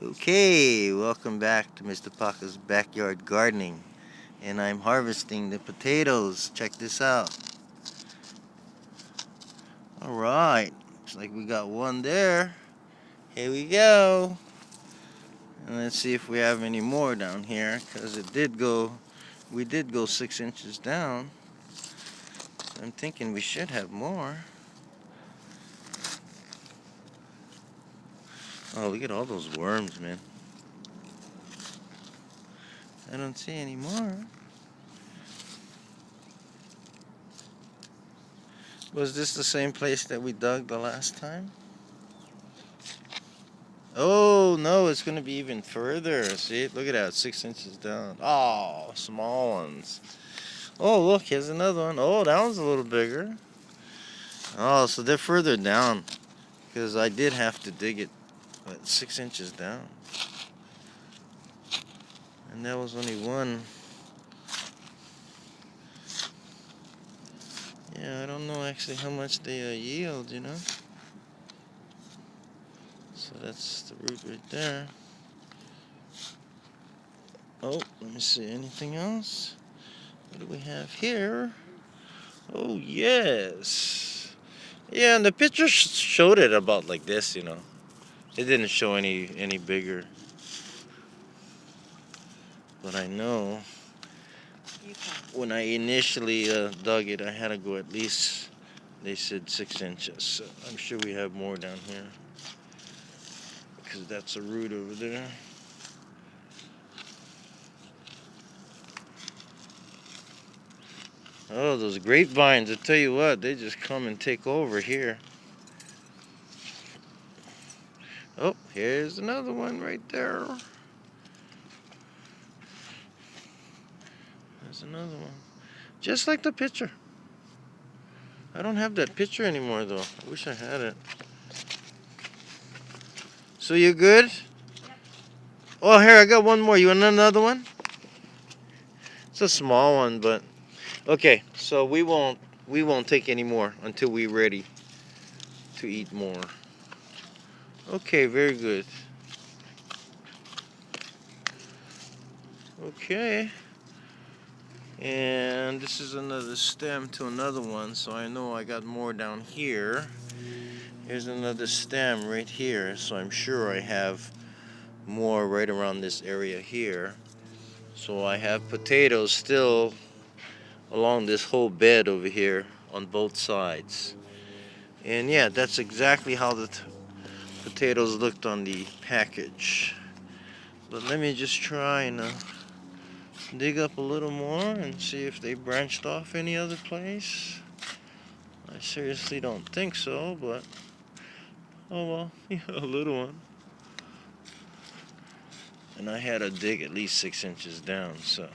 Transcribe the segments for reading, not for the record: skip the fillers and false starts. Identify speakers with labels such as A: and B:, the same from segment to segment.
A: Okay, welcome back to Mr. Paka's Backyard Gardening. And I'm harvesting the potatoes. Check this out. Alright, looks like we got one there. Here we go. And let's see if we have any more down here, because we did go 6 inches down. I'm thinking we should have more. Oh, look at all those worms, man. I don't see any more. Was this the same place that we dug the last time? Oh, no, it's going to be even further. See, look at that, 6 inches down. Oh, small ones. Oh, look, here's another one. Oh, that one's a little bigger. Oh, so they're further down, because I did have to dig it 6 inches down. And that was only one. Yeah, I don't know actually how much they yield, you know. So that's the root right there. Oh, let me see, anything else? What do we have here? Oh, yes. Yeah, and the picture showed it about like this, you know. It didn't show any bigger. But I know when I initially dug it, I had to go at least, they said 6 inches. So I'm sure we have more down here, because that's a root over there. Oh, those grapevines, I tell you what, they just come and take over here. Oh, here's another one right there. There's another one. Just like the picture. I don't have that picture anymore, though. I wish I had it. So you good? Yep. Oh, here, I got one more. You want another one? It's a small one, but... Okay, so we won't take any more until we're ready to eat more. Okay, very good. Okay. And this is another stem to another one, so I know I got more down here. Here's another stem right here, so I'm sure I have more right around this area here. So I have potatoes still along this whole bed over here on both sides. And yeah, that's exactly how the potatoes looked on the package. But let me just try and dig up a little more and see if they branched off any other place. I seriously don't think so, but oh well, yeah, a little one. And I had to dig at least 6 inches down, so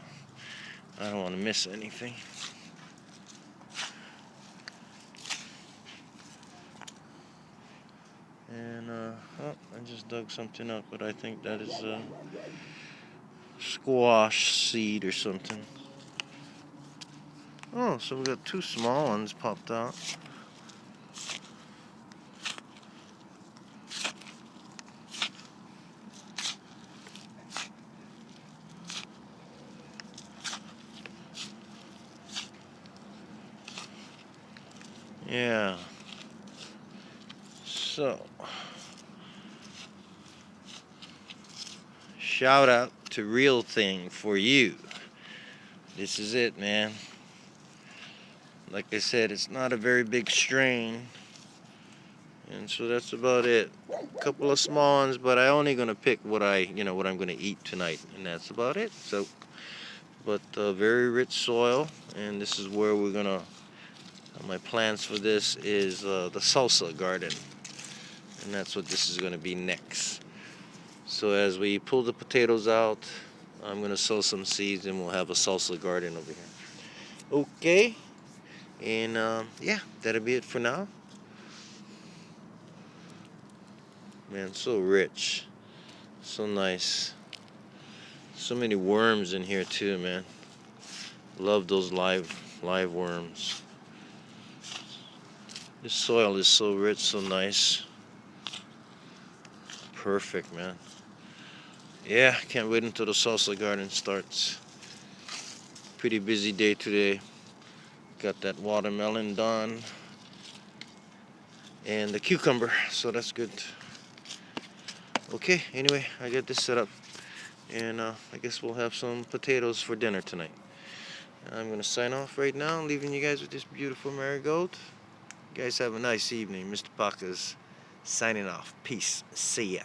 A: I don't want to miss anything. And oh, I just dug something up, but I think that is a squash seed or something. Oh, so we got two small ones popped out. Yeah. So, shout out to Real Thing for you. This is it, man. Like I said, it's not a very big strain. And so that's about it. A couple of small ones, but I only gonna pick what what I'm gonna eat tonight, and that's about it. So, but very rich soil, and this is where we're gonna. My plans for this is the SALSA garden, and that's what this is gonna be next. So as we pull the potatoes out, I'm gonna sow some seeds, and we'll have a salsa garden over here. Okay, and yeah, that'll be it for now. Man, so rich, so nice. So many worms in here too, man. Love those live worms. This soil is so rich, so nice. Perfect, man. Yeah, can't wait until the salsa garden starts. Pretty busy day today. Got that watermelon done and the cucumber, so that's good. Okay, anyway, I got this set up, and I guess we'll have some potatoes for dinner tonight. I'm gonna sign off right now, leaving you guys with this beautiful marigold. You guys have a nice evening. Mr. Paka's signing off. Peace. See ya.